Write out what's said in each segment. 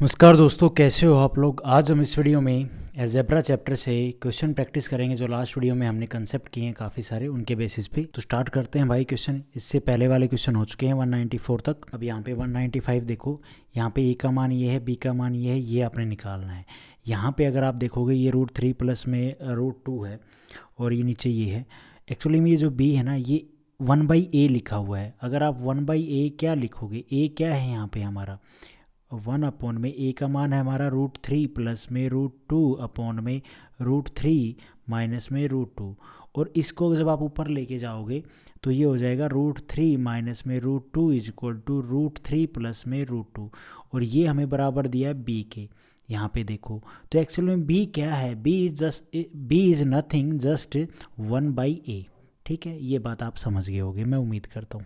नमस्कार दोस्तों, कैसे हो आप लोग। आज हम इस वीडियो में अलजेब्रा चैप्टर से क्वेश्चन प्रैक्टिस करेंगे जो लास्ट वीडियो में हमने कंसेप्ट किए हैं काफ़ी सारे, उनके बेसिस पे। तो स्टार्ट करते हैं भाई क्वेश्चन। इससे पहले वाले क्वेश्चन हो चुके हैं 194 तक। अब यहाँ पे 195 देखो। यहाँ पे ए का मान ये है, बी का मान ये है, ये आपने निकालना है। यहाँ पे अगर आप देखोगे ये √3 प्लस में √2 है और ये नीचे ये है। एक्चुअली में ये जो बी है ना, ये 1/a लिखा हुआ है। अगर आप 1/a क्या लिखोगे, ए क्या है यहाँ पे हमारा 1 में ए का मान है हमारा √3 प्लस में √2 अपॉन में √3 माइनस में √2। और इसको जब आप ऊपर लेके जाओगे तो ये हो जाएगा √3 माइनस में √2 इज इक्वल टू √3 प्लस में √2। और ये हमें बराबर दिया है बी के। यहाँ पे देखो तो एक्चुअल में बी क्या है, B is nothing just 1/a। ठीक है, ये बात आप समझ गए होगे, मैं उम्मीद करता हूँ।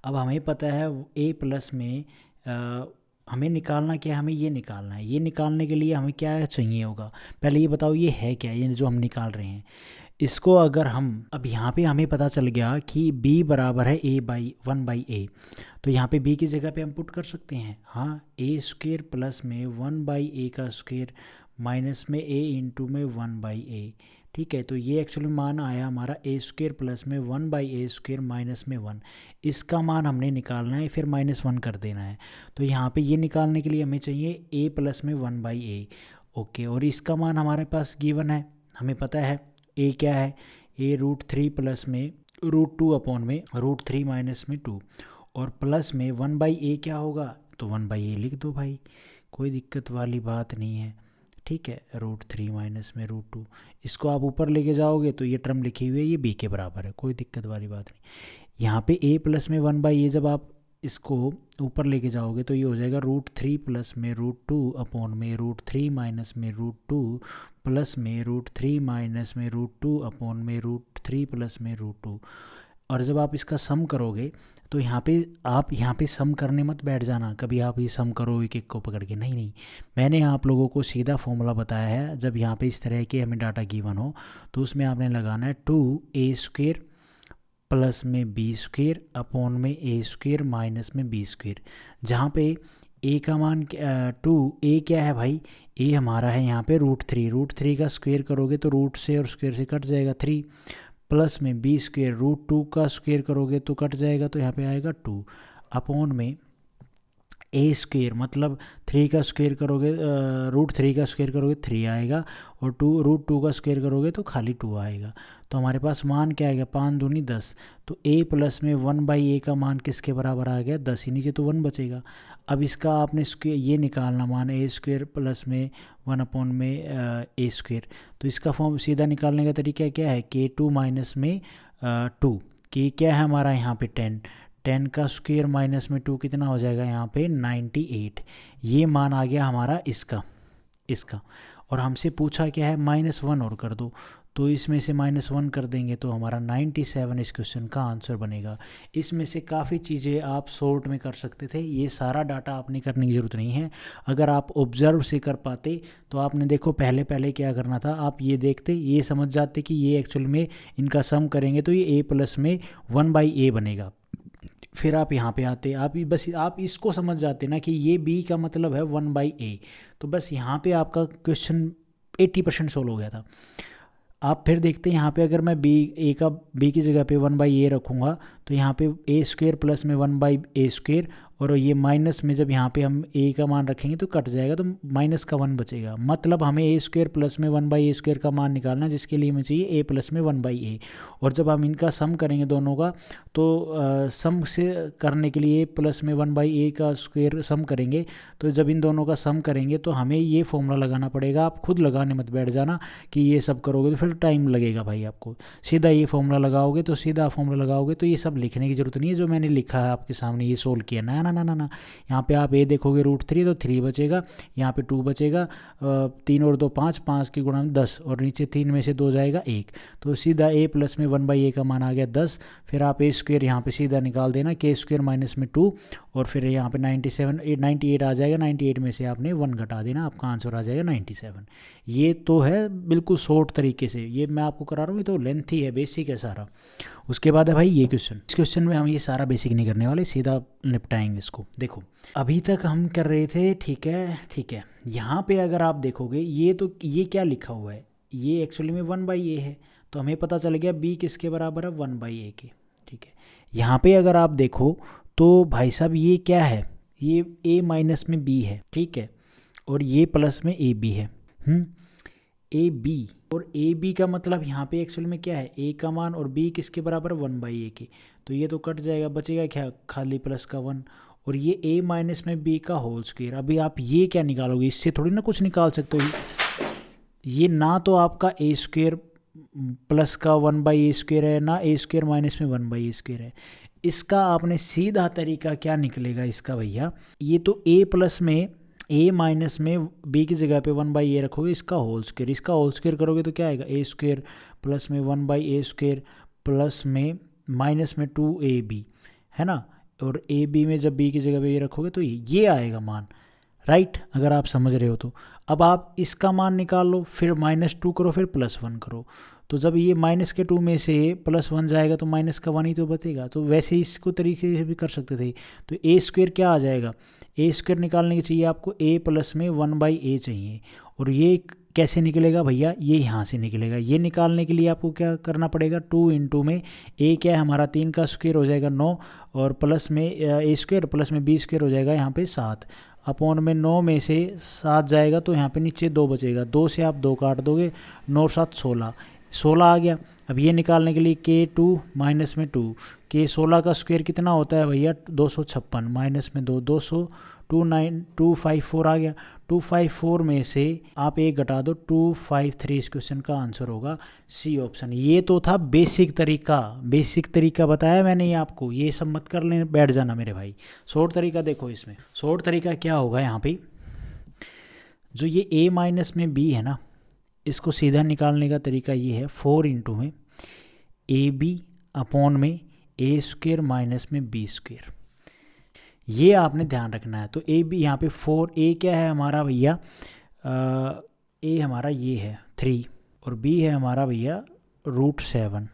अब हमें पता है a प्लस में हमें निकालना क्या है, हमें ये निकालना है। ये निकालने के लिए हमें क्या चाहिए होगा, पहले ये बताओ ये है क्या, ये जो हम निकाल रहे हैं इसको। अगर हम अब यहाँ पे हमें पता चल गया कि b बराबर है 1/a, तो यहाँ पे b की जगह पे हम पुट कर सकते हैं। हाँ, a² प्लस में 1/a का स्क्वायर माइनस में a इंटू में 1/a। ठीक है, तो ये एक्चुअली मान आया हमारा a² प्लस में 1/a² माइनस में 1। इसका मान हमने निकालना है, फिर -1 कर देना है। तो यहाँ पे ये निकालने के लिए हमें चाहिए a प्लस में 1/a। ओके, और इसका मान हमारे पास गिवन है, हमें पता है a क्या है, a √3 प्लस में √2 अपॉन में √3 माइनस में 2। और प्लस में 1/a क्या होगा, तो 1/a लिख दो भाई, कोई दिक्कत वाली बात नहीं है। ठीक है, √3 माइनस में √2, इसको आप ऊपर लेके जाओगे तो ये टर्म लिखी हुई है, ये b के बराबर है, कोई दिक्कत वाली बात नहीं। यहाँ पे a प्लस में 1/a जब आप इसको ऊपर लेके जाओगे तो ये हो जाएगा √3 प्लस में √2 अपॉन में √3 माइनस में √2 प्लस में √3 माइनस में √2 अपॉन में √3 प्लस में √2। और जब आप इसका सम करोगे तो आप यहाँ पे सम करने मत बैठ जाना, कभी आप ये सम करो एक एक को पकड़ के, नहीं नहीं। मैंने आप लोगों को सीधा फॉर्मूला बताया है। जब यहाँ पे इस तरह के हमें डाटा गिवन हो तो उसमें आपने लगाना है 2a² प्लस में b² अपॉन में a² माइनस में b²। जहाँ पे a का मान 2a क्या है भाई, a हमारा है यहाँ पे √3 का स्क्वायर करोगे तो रूट से और स्क्वायर से कट जाएगा 3, प्लस में b² √2 का स्क्वायर करोगे तो कट जाएगा, तो यहाँ पे आएगा 2 अपॉन में a² मतलब 3 का स्क्वायर करोगे √3 का स्क्वायर करोगे 3 आएगा, और √2 का स्क्वायर करोगे तो खाली 2 आएगा। तो हमारे पास मान क्या आएगा, 5 दूनी 10। तो a प्लस में 1/a का मान किसके बराबर आ गया, 10 ही, नीचे तो 1 बचेगा। अब इसका आपने ये निकालना मान a² प्लस में 1 अपॉन में a²। तो इसका फॉर्म सीधा निकालने का तरीका क्या है, k2 माइनस में 2। k क्या है हमारा यहाँ पे 10 का स्क्वायर माइनस में 2 कितना हो जाएगा यहाँ पे 98। ये मान आ गया हमारा इसका। और हमसे पूछा क्या है, -1 और कर दो, तो इसमें से -1 कर देंगे तो हमारा 97 इस क्वेश्चन का आंसर बनेगा। इसमें से काफ़ी चीज़ें आप शॉर्ट में कर सकते थे, ये सारा डाटा आपने करने की ज़रूरत नहीं है। अगर आप ऑब्जर्व से कर पाते तो आपने देखो पहले क्या करना था, आप ये देखते, ये समझ जाते कि ये एक्चुअल में इनका सम करेंगे तो ये a प्लस में 1/a बनेगा। फिर आप यहाँ पे आते, आप इसको समझ जाते ना कि ये b का मतलब है 1/a, तो बस यहाँ पे आपका क्वेश्चन 80% सोल्व हो गया था। आप फिर देखते हैं यहाँ पे अगर मैं b की जगह पे 1/a रखूँगा तो यहाँ पे a² प्लस में 1/a², और ये माइनस में जब यहाँ पे हम a का मान रखेंगे तो कट जाएगा, तो माइनस का 1 बचेगा। मतलब हमें a² प्लस में 1/a² का मान निकालना, जिसके लिए हमें चाहिए a प्लस में 1/a। और जब हम इनका सम करेंगे दोनों का, तो सम से करने के लिए प्लस में 1/a का स्क्वायर सम करेंगे, तो जब इन दोनों का सम करेंगे तो हमें ये फॉर्मूला लगाना पड़ेगा। आप खुद लगाने मत बैठ जाना कि ये सब करोगे तो फिर टाइम लगेगा भाई आपको। सीधा ये फॉर्मूला लगाओगे तो ये सब लिखने की जरूरत नहीं है जो मैंने लिखा है आपके सामने, ये सोल्व किया ना ना ना ना ना। यहाँ पे आप a देखोगे √3 तो 3 बचेगा, यहाँ पे 2 बचेगा, 3 और 2 5, 5 के गुणा में 10, और नीचे 3 में से 2 जाएगा 1, तो सीधा a प्लस में 1/a का मान आ गया 10। फिर आप a² यहाँ पे सीधा निकाल देना, k² माइनस में 2, और फिर यहाँ पे 98 आ जाएगा, 98 में से आपने 1 घटा देना, आपका आंसर आ जाएगा 97। ये तो है बिल्कुल शॉर्ट तरीके से, ये मैं आपको करा रहा हूँ, ये तो लेंथी है, बेसिक है सारा। उसके बाद है भाई ये क्वेश्चन। इस क्वेश्चन में हम ये सारा बेसिक नहीं करने वाले, सीधा निपटाएंगे। करेंगे इसको। देखो अभी तक हम कर रहे थे, ठीक है ठीक है। यहाँ पे अगर आप देखोगे ये तो ये क्या लिखा हुआ है, ये एक्चुअली में 1/a है, तो हमें पता चल गया b किसके बराबर है 1/a के, ठीक है। यहाँ पे अगर आप देखो तो भाई साहब ये क्या है, ये a माइनस में b है, ठीक है, और ये प्लस में ए बी है, ए बी। और ए बी का मतलब यहाँ पे एक्चुअल में क्या है, a का मान, और b किसके बराबर 1/a के, तो ये तो कट जाएगा, बचेगा क्या, खाली प्लस का 1, और ये a माइनस में b का होल स्क्वायर। अभी आप ये क्या निकालोगे, इससे थोड़ी ना कुछ निकाल सकते हो, ये ना तो आपका a स्क्वायर प्लस का 1/a स्क्वायर है, ना a स्क्वायर माइनस में 1/a स्क्वायर है। इसका आपने सीधा तरीका क्या निकलेगा इसका भैया, ये तो a प्लस में a माइनस में b की जगह पे 1/a रखोगे, इसका होल स्क्वायर, इसका होल स्क्वायर करोगे तो क्या आएगा, a स्क्वायर प्लस में 1/a स्क्वायर प्लस में माइनस में 2ab, है ना, और ab में जब b की जगह पे ये रखोगे तो ये आएगा मान, राइट, अगर आप समझ रहे हो तो। अब आप इसका मान निकाल लो, फिर -2 करो, फिर +1 करो, तो जब ये -2 में से +1 जाएगा तो -1 ही तो बचेगा। तो वैसे इसको तरीके से भी कर सकते थे। तो a स्क्वायर क्या आ जाएगा, a स्क्वायर निकालने के चाहिए आपको a प्लस में 1/a चाहिए, और ये कैसे निकलेगा भैया, ये यहाँ से निकलेगा। ये निकालने के लिए आपको क्या करना पड़ेगा, 2 इंटू में a क्या है हमारा 3 का स्क्वायर हो जाएगा 9, और प्लस में a स्क्वायर प्लस में b स्क्वायर हो जाएगा यहाँ पे 7, अपॉन में 9 में से 7 जाएगा तो यहाँ पे नीचे 2 बचेगा, 2 से आप 2 काट दोगे, 9 7 16 आ गया। अब ये निकालने के लिए k2 माइनस में 2, k 16 का स्क्वायर कितना होता है भैया 256, माइनस में 2 200 254 आ गया। 254 में से आप एक घटा दो 253, इस क्वेश्चन का आंसर होगा सी ऑप्शन। ये तो था बेसिक तरीका बताया मैंने ये आपको, ये सब मत कर लेने बैठ जाना मेरे भाई। शॉर्ट तरीका देखो, इसमें शॉर्ट तरीका क्या होगा, यहाँ पे जो ये a माइनस में b है ना, इसको सीधा निकालने का तरीका ये है, 4 इंटू में ए बी अपॉन में a स्क्वायर माइनस में b स्क्वायर, ये आपने ध्यान रखना है। तो ए बी यहाँ पे 4, a क्या है हमारा भैया, a हमारा ये है 3, और b है हमारा भैया √7,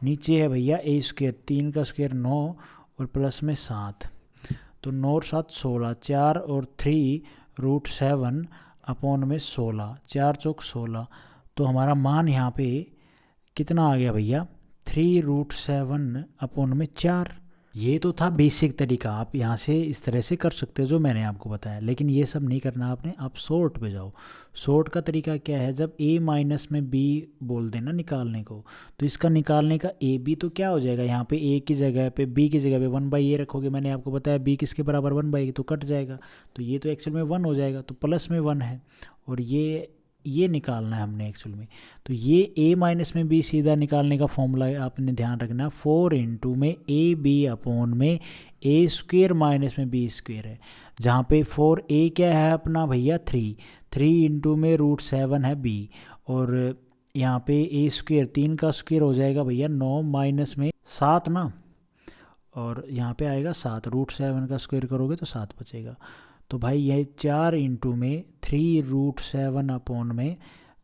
नीचे है भैया a स्क्वायर 3 का स्क्वायर 9 और प्लस में 7, तो 9 7 16, 4 और 3 √7 अपॉन में 16, 4 चौक 16, तो हमारा मान यहाँ पे कितना आ गया भैया 3√7 अपॉन में 4। ये तो था बेसिक तरीका, आप यहाँ से इस तरह से कर सकते हो जो मैंने आपको बताया, लेकिन ये सब नहीं करना आपने, आप शॉर्ट पे जाओ। शॉर्ट का तरीका क्या है, जब a माइनस में b बोल देना निकालने को, तो इसका निकालने का a b तो क्या हो जाएगा, यहाँ पे a की जगह पे b की जगह पे 1/a रखोगे, मैंने आपको बताया b किसके बराबर 1/a, तो कट जाएगा, तो ये तो एक्चुअल में 1 हो जाएगा, तो प्लस में 1 है, और ये निकालना है हमने एक्चुअल में। तो ये a माइनस में b सीधा निकालने का फॉर्मूला आपने ध्यान रखना, 4 इंटू में ए बी अपॉन में a स्क्वायर माइनस में b स्क्वायर है, जहाँ पे 4a क्या है अपना भैया 3 इंटू में √7 है b, और यहाँ पे a स्क्वायर 3 का स्क्वायर हो जाएगा भैया 9 माइनस में 7 ना, और यहाँ पे आएगा 7, √7 का स्क्वायर करोगे तो 7 बचेगा। तो भाई ये 4 इंटू में 3√7 अपॉन में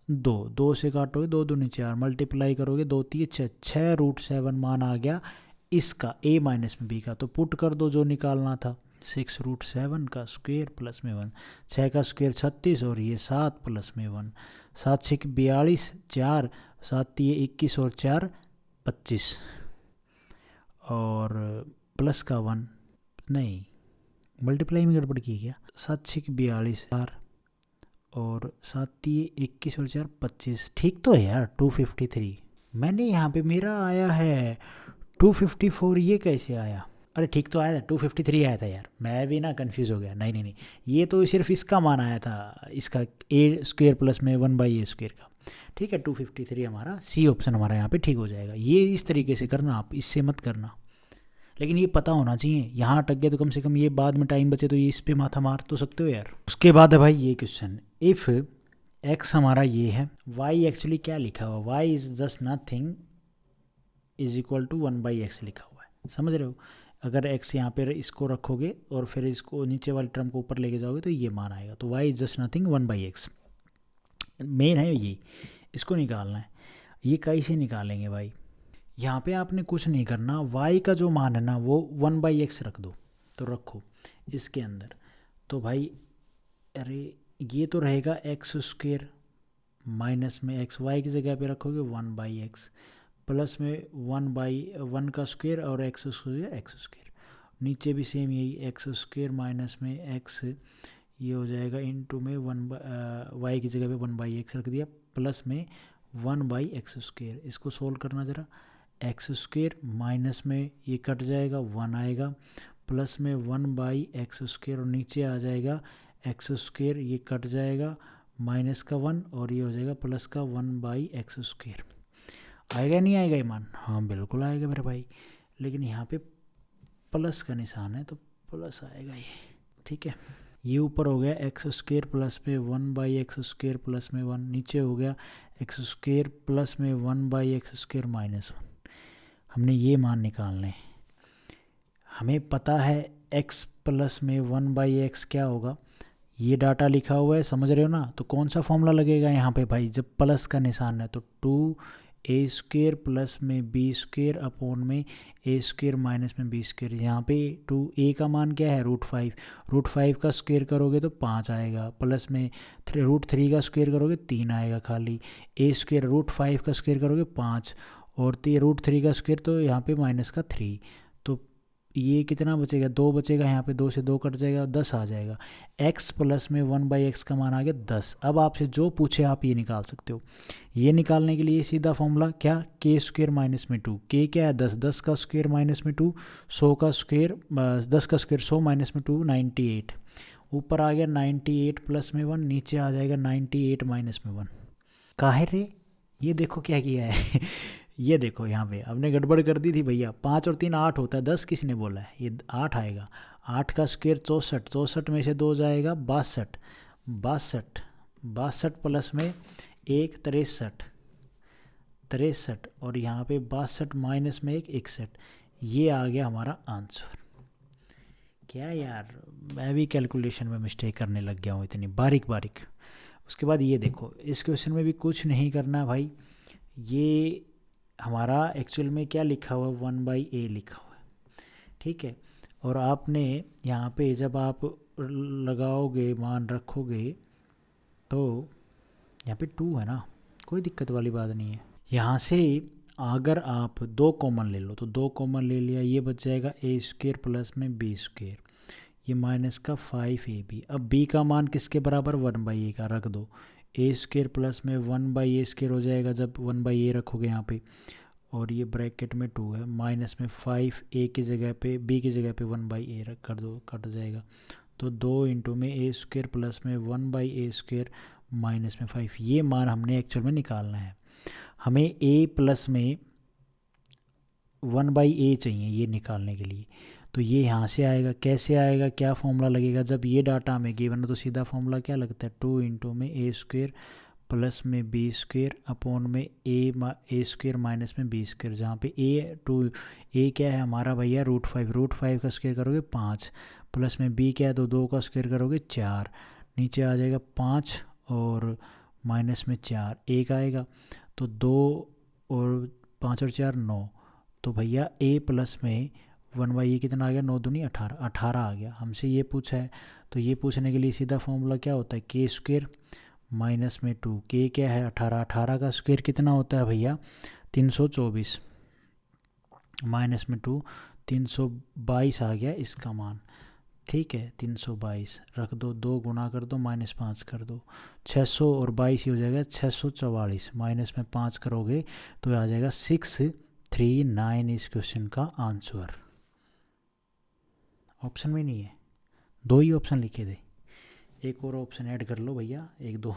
2 से काटोगे 2 दूनी 4, मल्टीप्लाई करोगे 2 3 6 √7 मान आ गया इसका a माइनस में b का। तो पुट कर दो जो निकालना था, 6√7 का स्क्वायर प्लस में 1, 6 का स्क्वायर 36 और ये 7 प्लस में 1, 7 6 42, 4 7 3 21 और 4 25, और प्लस का 1 नहीं, मल्टीप्लाई में गड़बड़ की क्या, 7 6 42 4 और 7 3 21 और 4 25, ठीक तो है यार 253। मैंने यहाँ पे मेरा आया है 254, ये कैसे आया, अरे ठीक तो आया था 253 आया था यार, मैं भी ना कंफ्यूज हो गया। नहीं, ये तो सिर्फ इसका मान आया था, इसका a स्क्वायर प्लस में 1/a स्क्वायर का, ठीक है। 253 हमारा सी ऑप्शन हमारा यहाँ पे ठीक हो जाएगा। ये इस तरीके से करना आप, इससे मत करना, लेकिन ये पता होना चाहिए। यहाँ अटक गया तो कम से कम ये बाद में टाइम बचे तो ये इस पे माथा मार तो सकते हो यार। उसके बाद है भाई ये क्वेश्चन, इफ़ x हमारा ये है, y एक्चुअली क्या लिखा हुआ, y is just nothing is equal to 1/x लिखा हुआ है, समझ रहे हो। अगर x यहाँ पे इसको रखोगे और फिर इसको नीचे वाले टर्म को ऊपर लेके जाओगे तो ये मान आएगा। तो y is just nothing 1/x main है ये, इसको निकालना है। ये कैसे निकालेंगे भाई, यहाँ पे आपने कुछ नहीं करना, y का जो मान है ना वो 1/x रख दो, तो रखो इसके अंदर। तो भाई अरे ये तो रहेगा एक्स स्क्वेयर, माइनस में एक्स, वाई की जगह पे रखोगे 1/x, प्लस में 1/1 का स्क्वेयर और एक्स स्क्वेयर, नीचे भी सेम यही एक्स स्क्वेयर माइनस में एक्स, ये हो जाएगा इनटू में वाई की जगह पे 1/x रख दिया, प्लस में 1/x स्क्वेयर। इसको सोल्व करना ज़रा, एक्स स्क्वेयर माइनस में ये कट जाएगा 1 आएगा, प्लस में 1/x स्क्वेयर और नीचे आ जाएगा एक्स स्क्वेयर, ये कट जाएगा माइनस का 1 और ये हो जाएगा प्लस का 1/x स्क्वेयर। आएगा नहीं आएगा ये मान? हाँ बिल्कुल आएगा मेरे भाई, लेकिन यहाँ पे प्लस का निशान है तो प्लस आएगा ये, ठीक है। ये ऊपर हो गया एक्स स्क्वेयर प्लस में 1/x स्क्वेयर प्लस में 1, नीचे हो गया एक्स स्क्वेयर प्लस में 1/x स्क्वेयर माइनस 1। हमने ये मान निकालने हैं, हमें पता है x प्लस में 1/x क्या होगा, ये डाटा लिखा हुआ है, समझ रहे हो ना। तो कौन सा फॉर्मूला लगेगा यहाँ पे भाई, जब प्लस का निशान है तो 2a स्क्वेयर प्लस में b स्क्वेयर अपॉन में a स्क्वेयर माइनस में b स्क्वेयर। यहाँ पे 2a का मान क्या है √5, √5 का स्क्वेयर करोगे तो 5 आएगा, प्लस में √3 का स्क्वेयर करोगे 3 आएगा खाली, a स्क्वेयर √5 का स्क्वेयर करोगे 5 और √3 का स्क्वेयर तो यहाँ पे माइनस का 3, तो ये कितना बचेगा 2 बचेगा, यहाँ पे 2 से 2 कट जाएगा 10 आ जाएगा। x प्लस में 1/x का मान आ गया 10। अब आपसे जो पूछे आप ये निकाल सकते हो। ये निकालने के लिए सीधा फॉर्मूला क्या, k स्क्वेयर माइनस में 2, k क्या है 10, 10 का स्क्वेयर माइनस में 2, 100 का स्क्वेयर 10 का स्क्वेयर 100 माइनस में 2 98, ऊपर आ गया 98 प्लस में 1, नीचे आ जाएगा 98 माइनस में 1। काहे रे, ये देखो क्या किया है ये देखो यहाँ पे हमने गड़बड़ कर दी थी भैया, 5 और 3 8 होता है, 10 किसने बोला है, ये 8 आएगा, 8 का स्क्वेयर 64, 64 में से 2 जाएगा 62, 62 प्लस में 1 63, 63 और यहाँ पे 62 माइनस में 1 61, ये आ गया हमारा आंसर। क्या यार, मैं भी कैलकुलेशन में मिस्टेक करने लग गया हूँ इतनी बारीक बारीक। उसके बाद ये देखो, इस क्वेश्चन में भी कुछ नहीं करना भाई, ये हमारा एक्चुअल में क्या लिखा हुआ है 1/a लिखा हुआ है, ठीक है। और आपने यहाँ पे जब आप लगाओगे मान रखोगे तो यहाँ पे 2 है ना, कोई दिक्कत वाली बात नहीं है। यहाँ से अगर आप 2 कॉमन ले लो तो 2 कॉमन ले लिया, ये बच जाएगा a स्क्वेयर प्लस में b स्क्वेयर, ये माइनस का 5ab। अब b का मान किसके बराबर 1/a का रख दो, a स्क्वेयर प्लस में 1/a स्क्वेयर हो जाएगा जब 1/a रखोगे यहाँ पे, और ये ब्रैकेट में 2 है, माइनस में 5 a की जगह पे b की जगह पे 1/a रख कर दो, कट जाएगा। तो 2 इंटू में a स्क्वेयर प्लस में 1/a स्क्वेयर माइनस में 5, ये मान हमने एक्चुअल में निकालना है। हमें a प्लस में 1/a चाहिए ये निकालने के लिए, तो ये यहाँ से आएगा, कैसे आएगा, क्या फॉर्मूला लगेगा, जब ये डाटा हमें गिवन है तो सीधा फॉर्मूला क्या लगता है 2 इंटू में a स्क्वेयर प्लस में b स्क्वेयर अपॉन में a स्क्वेयर माइनस में b स्क्वेयर, जहाँ पे a क्या है हमारा भैया √5 का स्क्वेयर करोगे 5, प्लस में b क्या है तो 2 का स्क्वेयर करोगे 4, नीचे आ जाएगा 5 और माइनस में 4 1 आएगा, तो 2 और 5 और 4 9, तो भैया a प्लस में 1/a कितना आ गया 9 दूनी 18, 18 आ गया। हमसे ये पूछा है तो ये पूछने के लिए सीधा फॉर्मूला क्या होता है k स्क्वेयर माइनस में 2, k क्या है 18, 18 का स्क्वेयर कितना होता है भैया 324, माइनस में 2 322 आ गया इसका मान, ठीक है 322 रख दो, 2 गुना कर दो माइनस 5 कर दो, 600 और 22 ही हो जाएगा 644, माइनस में 5 करोगे तो आ जाएगा 639 इस क्वेश्चन का आंसर। ऑप्शन में नहीं है, 2 ही ऑप्शन लिखे थे, एक और ऑप्शन ऐड कर लो भैया, 1 2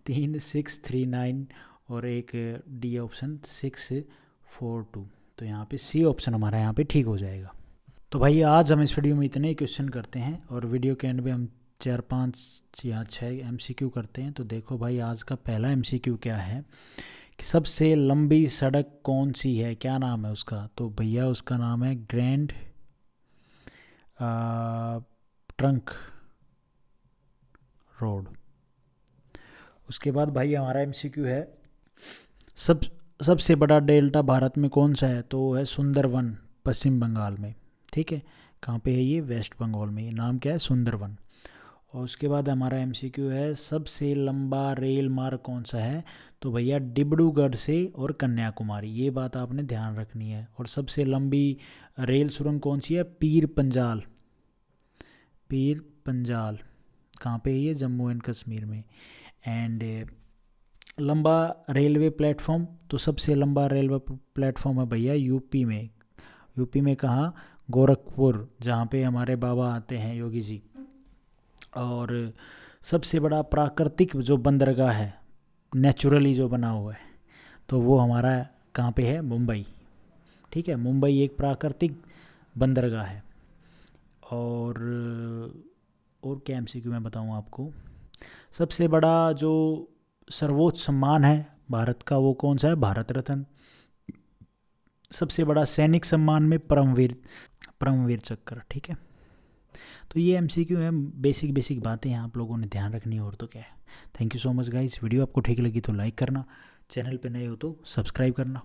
3 639 और एक डी ऑप्शन 642, तो यहाँ पे सी ऑप्शन हमारा यहाँ पे ठीक हो जाएगा। तो भाई आज हम इस वीडियो में इतने ही क्वेश्चन करते हैं और वीडियो के एंड में हम 4-5 या 6 MCQ करते हैं। तो देखो भाई आज का पहला MCQ क्या है कि सबसे लंबी सड़क कौन सी है, क्या नाम है उसका, तो भैया उसका नाम है ग्रैंड ट्रंक रोड। उसके बाद भाई हमारा MCQ है सबसे बड़ा डेल्टा भारत में कौन सा है, तो वो है सुंदरवन पश्चिम बंगाल में, ठीक है। कहाँ पे है ये? वेस्ट बंगाल में। ये नाम क्या है? सुंदरवन। और उसके बाद हमारा एमसीक्यू है, सबसे लंबा रेल मार्ग कौन सा है? तो भैया डिब्रूगढ़ से और कन्याकुमारी, ये बात आपने ध्यान रखनी है। और सबसे लंबी रेल सुरंग कौन सी है? पीर पंजाल। पीर पंजाल कहाँ पे है ये? जम्मू एंड कश्मीर में। एंड लंबा रेलवे प्लेटफॉर्म, तो सबसे लंबा रेलवे प्लेटफॉर्म है भैया यूपी में। यूपी में कहाँ? गोरखपुर, जहाँ पे हमारे बाबा आते हैं योगी जी। और सबसे बड़ा प्राकृतिक जो बंदरगाह है, नेचुरली जो बना हुआ है, तो वो हमारा कहाँ पे है? मुंबई। ठीक है, मुंबई एक प्राकृतिक बंदरगाह है। और क्या एमसीक्यू मैं बताऊँ आपको? सबसे बड़ा जो सर्वोच्च सम्मान है भारत का, वो कौन सा है? भारत रत्न। सबसे बड़ा सैनिक सम्मान में परमवीर चक्र। ठीक है, तो ये एमसीक्यू है, बेसिक बेसिक बातें हैं, आप लोगों ने ध्यान रखनी है, और तो क्या है। Thank you so much guys. Video आपको ठीक लगी तो लाइक करना, चैनल पे नए हो तो सब्सक्राइब करना।